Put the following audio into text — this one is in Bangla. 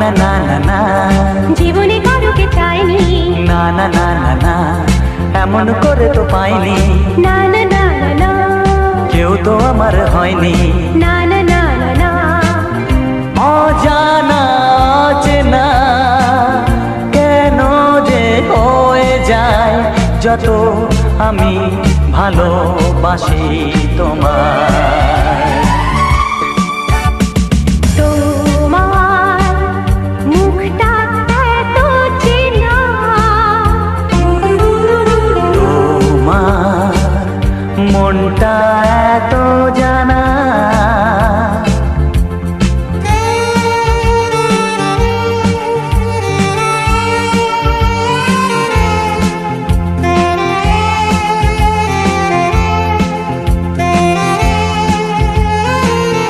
না না না না, জীবনে কারোকে চাইনি। না না না না না, এমন করে তো পাইনি। না না না না না, কেউ তো আমার হয়নি। না না না না না, অজানা অচেনা কেন যে হয়ে যায় যত আমি ভালোবাসি তোমায়।